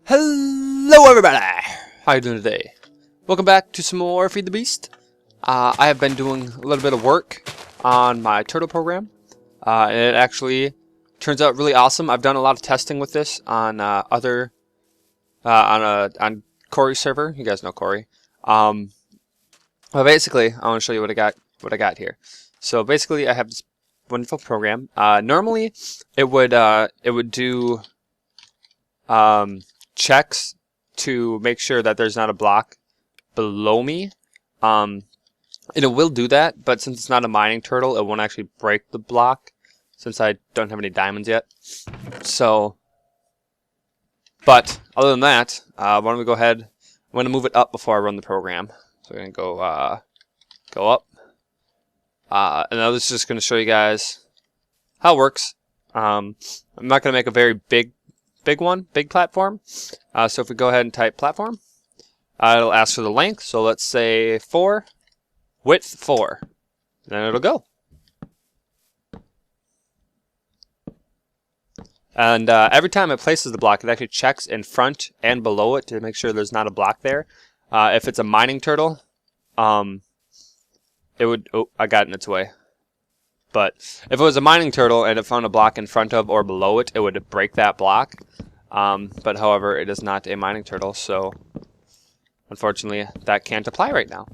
Hello everybody! How you doing today? Welcome back to some more Feed the Beast. I have been doing a little bit of work on my turtle program. And it actually turns out really awesome. I've done a lot of testing with this on on Corey's server. You guys know Corey. But basically, I want to show you what I got here. So basically, I have this wonderful program. Normally, it would do checks to make sure that there's not a block below me. And it will do that, but since it's not a mining turtle, it won't actually break the block since I don't have any diamonds yet. So, but other than that, why don't we go ahead? I'm going to move it up before I run the program. So we're going to go up. And I was just going to show you guys how it works. I'm not going to make a very big platform. So if we go ahead and type platform, it'll ask for the length. So let's say 4, width 4, then it'll go. And every time it places the block, it actually checks in front and below it to make sure there's not a block there. If it's a mining turtle, it would. Oh, I got in its way. But if it was a mining turtle and it found a block in front of or below it, it would break that block. But however, it is not a mining turtle, so unfortunately that can't apply right now.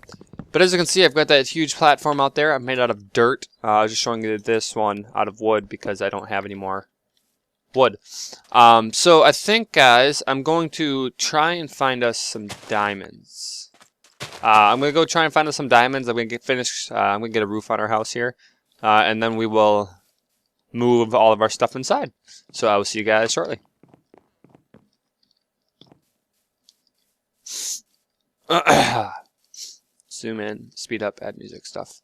But as you can see, I've got that huge platform out there. I've made it out of dirt. I was just showing you this one out of wood because I don't have any more wood. So I think, guys, I'm going to try and find us some diamonds. I'm going to go try and find us some diamonds. I'm going to get finished. I'm going to get a roof on our house here. And then we will move all of our stuff inside. So I will see you guys shortly. Zoom in, speed up, add music stuff.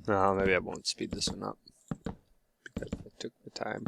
No, maybe I won't speed this one up because it took the time.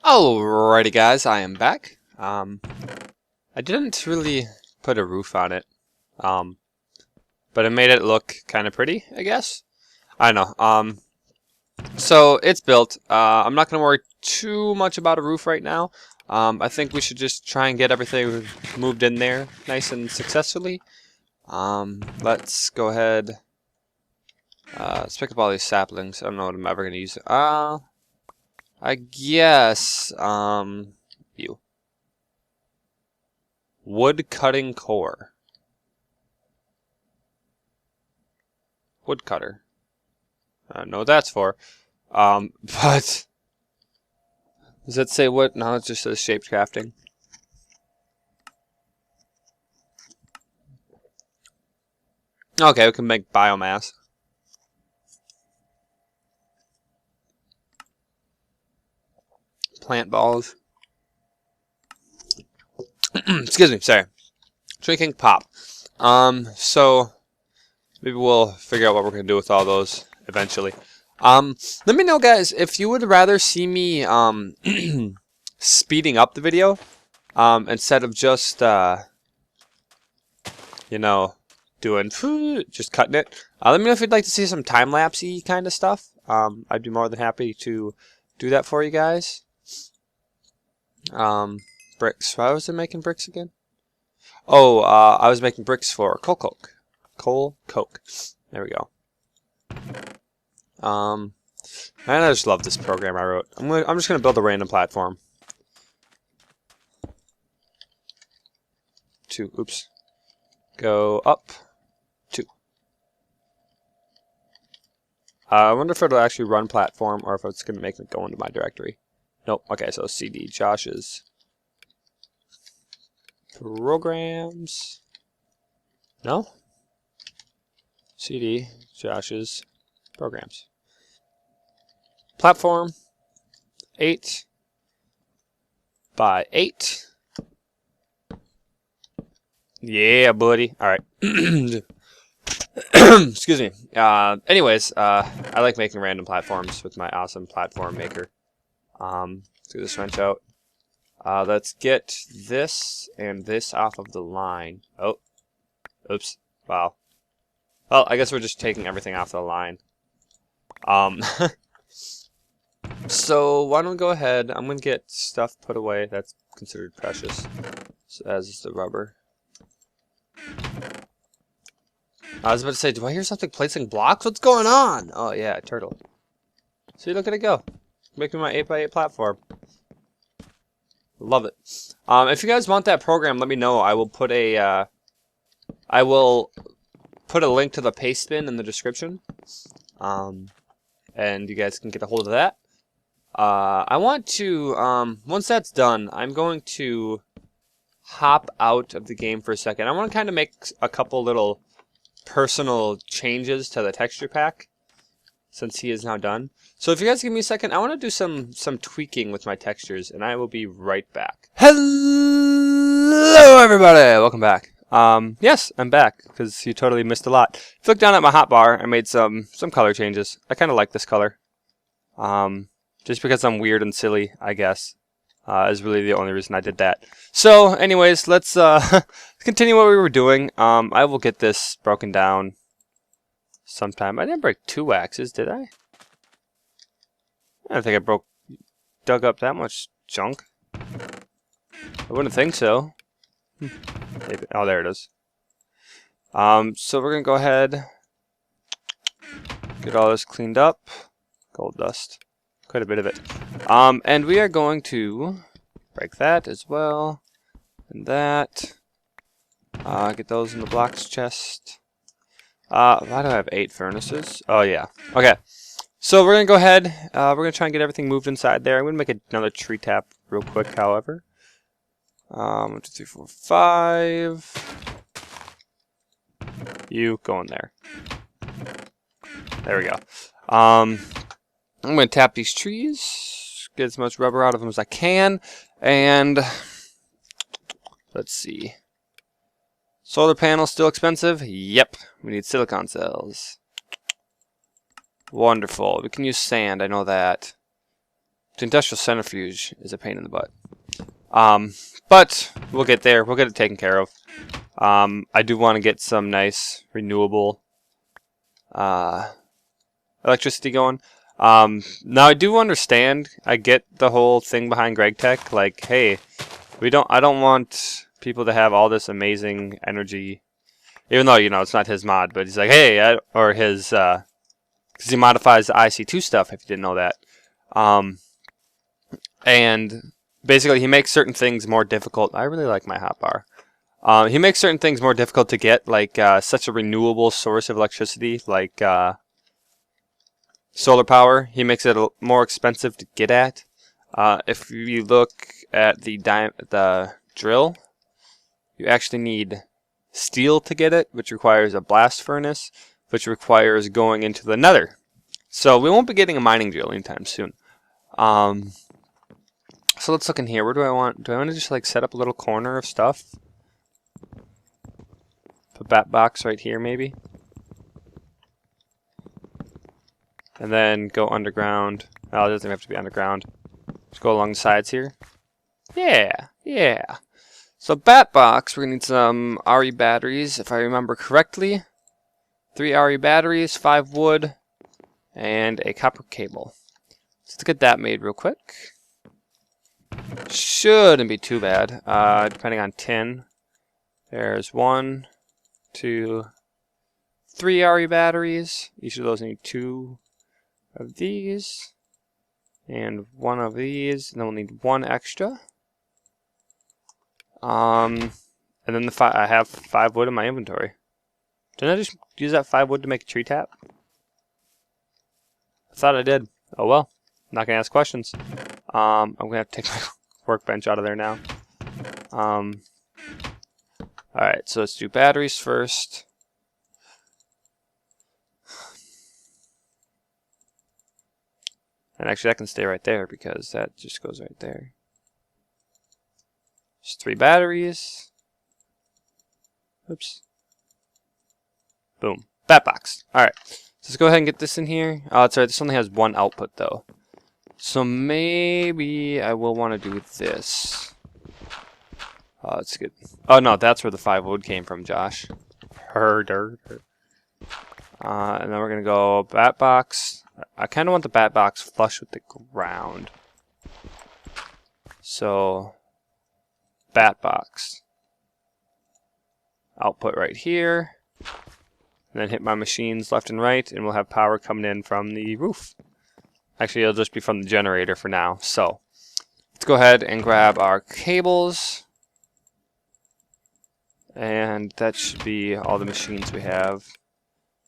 Alrighty guys, I am back. I didn't really put a roof on it, but it made it look kind of pretty, I guess. I don't know. So it's built. I'm not going to worry too much about a roof right now. I think we should just try and get everything moved in there nice and successfully. Let's go ahead. Let's pick up all these saplings. I don't know what I'm ever going to use. I guess, you. Wood cutting core. Wood cutter. I don't know what that's for. But does it say what? No, it just says shaped crafting. Okay, we can make biomass. Plant balls. Excuse me, sorry. Drinking pop. So maybe we'll figure out what we're gonna do with all those eventually. Let me know, guys, if you would rather see me speeding up the video instead of just you know, doing just cutting it. Let me know if you'd like to see some time-lapse-y kind of stuff. I'd be more than happy to do that for you guys. Bricks. Why was I making bricks again? Oh, I was making bricks for coal coke. Coal coke. There we go. And I just love this program I wrote. I'm just gonna build a random platform. Oops. Go up. 2. I wonder if it'll actually run platform or if it's gonna make it go into my directory. Nope. Okay, so CD Josh's programs. No? CD Josh's programs. Platform 8 by 8. Yeah, buddy. All right. Excuse me. Anyways, I like making random platforms with my awesome platform maker. Let's get this wrench out. Let's get this and this off of the line. Oh, oops. Wow. Well, I guess we're just taking everything off the line. So why don't we go ahead? I'm gonna get stuff put away that's considered precious, so as the rubber. I was about to say, do I hear something placing blocks? What's going on? Oh yeah, turtle. See, look at it go. Making my 8x8 platform. Love it. If you guys want that program, let me know. I will put a link to the paste bin in the description. And you guys can get a hold of that. I want to, once that's done, I'm going to hop out of the game for a second. I want to kind of make a couple little personal changes to the texture pack since he is now done. So if you guys give me a second, I want to do some tweaking with my textures, and I will be right back. Hello everybody! Welcome back. Yes, I'm back, because you totally missed a lot. If you look down at my hotbar, I made some color changes. I kind of like this color. Just because I'm weird and silly, I guess. is really the only reason I did that. So, anyways, let's continue what we were doing. I will get this broken down sometime. I didn't break 2 axes, did I? I don't think I dug up that much junk. I wouldn't think so. Maybe. Oh, there it is. So we're gonna go ahead, get all this cleaned up. Gold dust, quite a bit of it. And we are going to break that as well, and that. Get those in the blocks chest. Why do I have 8 furnaces? Oh yeah. Okay. So we're gonna go ahead. We're gonna try and get everything moved inside there. I'm gonna make another tree tap real quick, however. 1, 2, 3, 4, 5. You go in there. There we go. I'm gonna tap these trees, get as much rubber out of them as I can, and let's see. Solar panels still expensive? Yep. We need silicon cells. Wonderful. We can use sand, I know that. The industrial centrifuge is a pain in the butt. But we'll get there. We'll get it taken care of. I do want to get some nice renewable electricity going. Now I do understand. I get the whole thing behind GregTech. Like, hey, I don't want people to have all this amazing energy, even though, you know, it's not his mod, but he's like, hey, or his, because he modifies the IC2 stuff, if you didn't know that. And basically he makes certain things more difficult. I really like my hotbar. He makes certain things more difficult to get, like such a renewable source of electricity, like solar power. He makes it more expensive to get at. If you look at the drill, you actually need steel to get it, which requires a blast furnace, which requires going into the nether. So we won't be getting a mining drill anytime soon. So let's look in here. Where do I want? Do I want to just like set up a little corner of stuff? Put bat box right here, maybe. And then go underground. Oh, it doesn't have to be underground. Just go along the sides here. Yeah, yeah. So bat box, we're gonna need some RE batteries, if I remember correctly. 3 RE batteries, 5 wood, and a copper cable. So let's get that made real quick. Shouldn't be too bad, depending on tin. There's 1, 2, 3 RE batteries. Each of those need 2 of these, and 1 of these, and then we'll need 1 extra. And then I have 5 wood in my inventory. Didn't I just use that 5 wood to make a tree tap? I thought I did. Oh well. I'm not gonna ask questions. I'm gonna have to take my workbench out of there now. Alright, so let's do batteries first. And actually that can stay right there because that just goes right there. Just 3 batteries. Oops. Boom. Bat box. Alright. So let's go ahead and get this in here. Oh, that's right. This only has 1 output though. So maybe I will want to do this. Oh, that's good. Oh no, that's where the 5 wood came from, Josh. And then we're going to go bat box. I kind of want the bat box flush with the ground. So bat box. Output right here. And then hit my machines left and right, and we'll have power coming in from the roof. Actually, it'll just be from the generator for now. So let's go ahead and grab our cables. And that should be all the machines we have.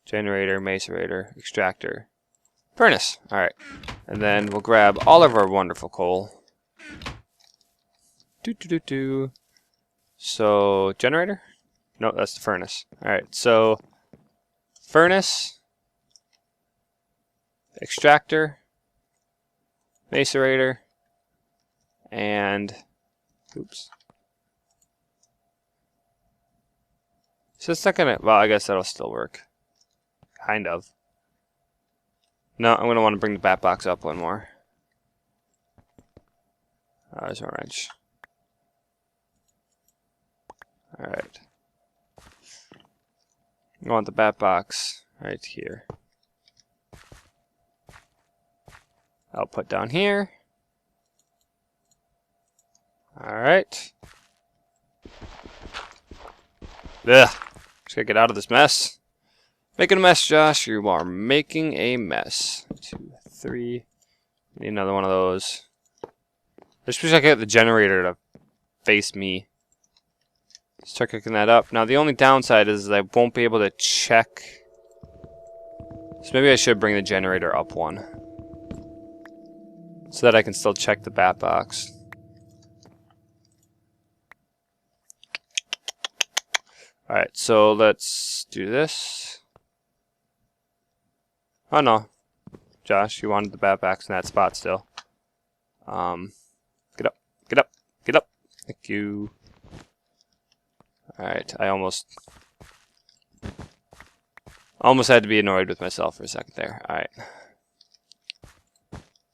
Generator, macerator, extractor, furnace. Alright. And then we'll grab all of our wonderful coal. So, generator? No, that's the furnace. Alright, so furnace, extractor, macerator, and oops. So it's not gonna, well, I guess that'll still work. Kind of. No, I'm gonna want to bring the bat box up 1 more. There's my wrench. Alright. I want the bat box right here. I'll put down here. Alright. Ugh. Just gotta get out of this mess. Making a mess, Josh. You are making a mess. 2, 3. Need another one of those. I just wish I could get the generator to face me. Start cooking that up. Now the only downside is I won't be able to check. So maybe I should bring the generator up one. So that I can still check the bat box. Alright, so let's do this. Oh no. Josh, you wanted the bat box in that spot still. Get up, get up, get up. Thank you. Alright, I almost had to be annoyed with myself for a second there. Alright.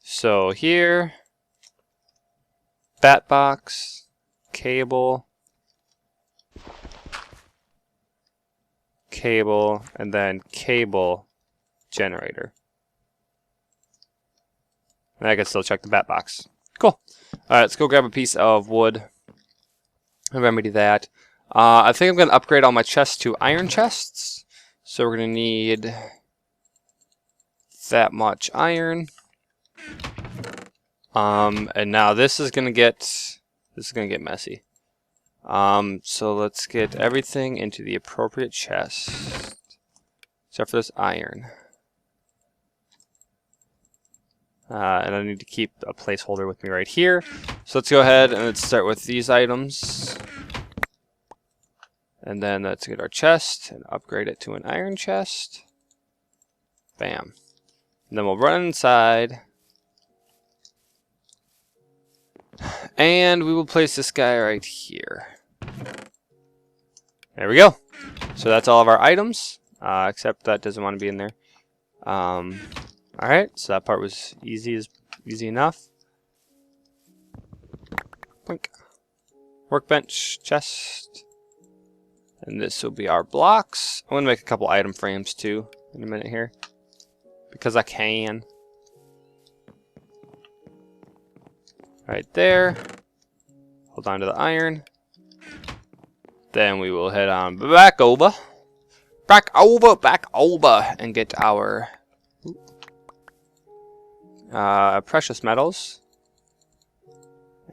So here, bat box, cable, and then cable, generator. And I can still check the bat box. Cool. Alright, let's go grab a piece of wood and remedy that. I think I'm going to upgrade all my chests to iron chests. So we're going to need that much iron. And now this is going to get messy. So let's get everything into the appropriate chest. Except for this iron. And I need to keep a placeholder with me right here. So let's go ahead and let's start with these items. And then let's get our chest and upgrade it to an iron chest. Bam. And then we'll run inside. And we will place this guy right here. There we go. So that's all of our items. Except that doesn't want to be in there. Alright, so that part was easy enough. Blink. Workbench, chest. And this will be our blocks. I'm going to make a couple item frames too in a minute here. Because I can. Right there. Hold on to the iron. Then we will head on back over. Back over. And get our precious metals.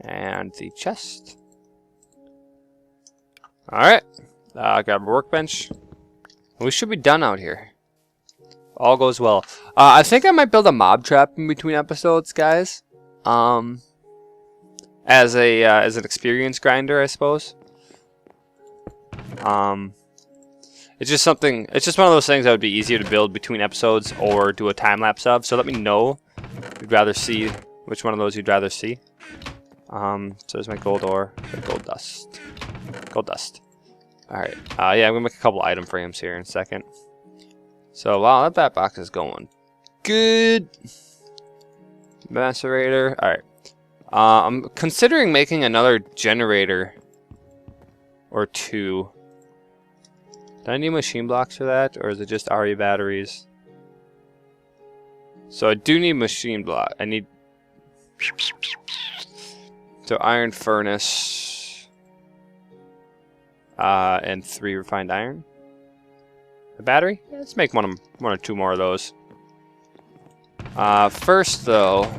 And the chest. Alright. Grab a workbench. We should be done out here. All goes well. I think I might build a mob trap in between episodes, guys. As an experience grinder, I suppose. It's just something. It's just one of those things that would be easier to build between episodes or do a time lapse of. So let me know if you'd rather see which one of those you'd rather see. So there's my gold ore, gold dust, gold dust. All right. Yeah, I'm gonna make a couple item frames here in a second. So wow, that bat box is going good. Macerator. All right. I'm considering making another generator or two. Do I need machine blocks for that, or is it just RE batteries? So I do need machine block. I need so iron furnace and 3 refined iron. A battery? Yeah, let's make one or two more of those. First though,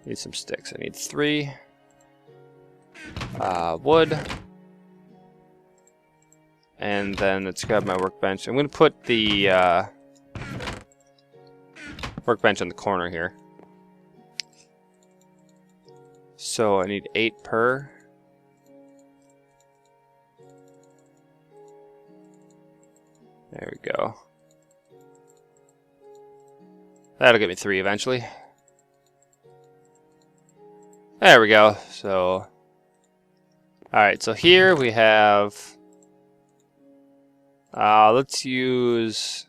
need some sticks. I need 3 wood. And then let's grab my workbench. I'm going to put the workbench in the corner here. So I need 8 per. There we go. That'll get me 3 eventually. There we go. So, alright, so here we have... let's use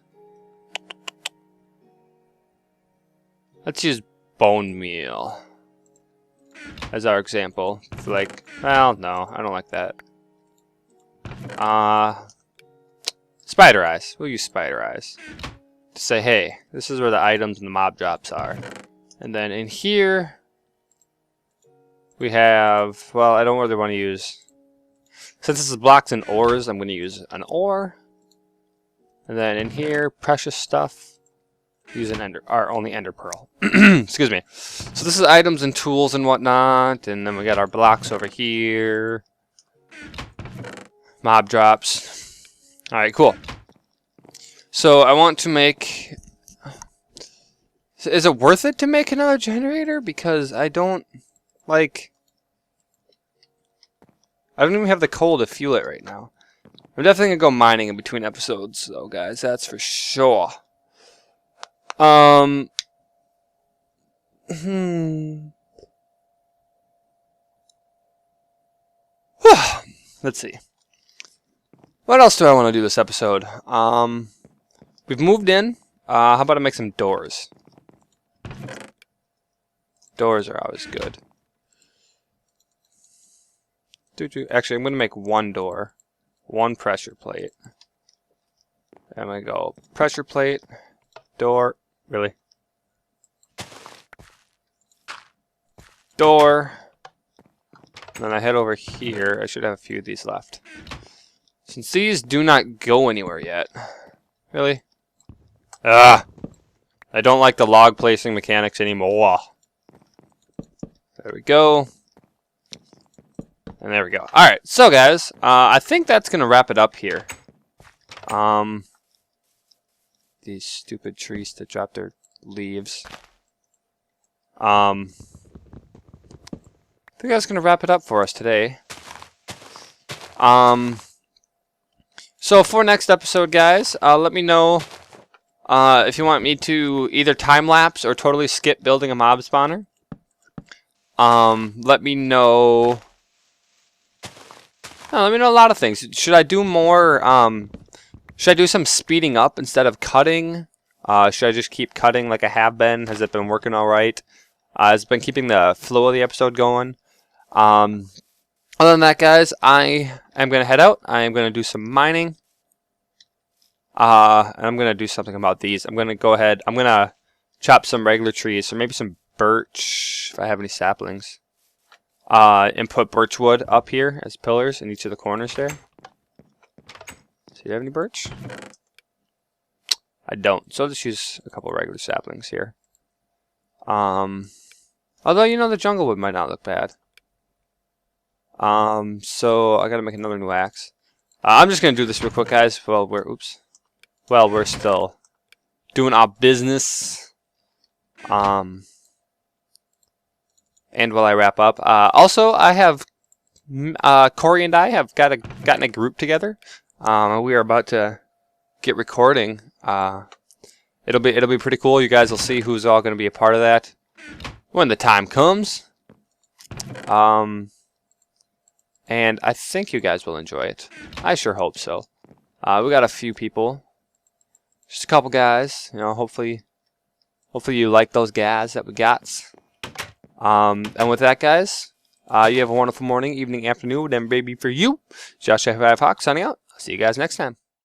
bone meal. as our example. It's like, well, no, I don't like that. Spider eyes. We'll use spider eyes to say, hey, this is where the items and the mob drops are. And then in here, we have, well, I don't really want to use, since this is blocks and ores, I'm going to use an ore. And then in here, precious stuff. Use an ender, or only ender pearl. Excuse me. So this is items and tools and whatnot, and then we got our blocks over here. Mob drops. All right, cool. So I want to make. Is it worth it to make another generator? Because I don't like. I don't even have the coal to fuel it right now. I'm definitely gonna go mining in between episodes, though, guys. That's for sure. Let's see. What else do I want to do this episode? We've moved in. How about I make some doors? Doors are always good. Actually, I'm going to make one door. One pressure plate. I'm going to go pressure plate, door. Really? Door. And then I head over here. I should have a few of these left. Since these do not go anywhere yet. Really? I don't like the log placing mechanics anymore. There we go. And there we go. Alright, so guys, I think that's going to wrap it up here. These stupid trees that drop their leaves. I think that's going to wrap it up for us today. So for next episode, guys, let me know if you want me to either time-lapse or totally skip building a mob spawner. Let me know... let me know a lot of things. Should I do more... should I do some speeding up instead of cutting? Should I just keep cutting like I have been? Has it been working alright? It's been keeping the flow of the episode going. Other than that, guys, I am going to head out. I am going to do some mining. And I'm going to do something about these. I'm going to go ahead. I'm going to chop some regular trees. So maybe some birch, if I have any saplings. And put birch wood up here as pillars in each of the corners there. Do you have any birch? I don't. So I'll just use a couple regular saplings here. Although, you know, the jungle wood might not look bad. So I gotta make another new axe. I'm just gonna do this real quick, guys. Well, we're still doing our business. And while I wrap up, also I have Corey and I have gotten a group together. We are about to get recording. It'll be pretty cool. You guys will see who's all gonna be a part of that when the time comes. And I think you guys will enjoy it. I sure hope so. We got a few people. Just a couple guys. You know, hopefully you like those guys that we got. And with that, guys, you have a wonderful morning, evening, afternoon, whatever baby for you. Josh F5 Hawk signing out. I'll see you guys next time.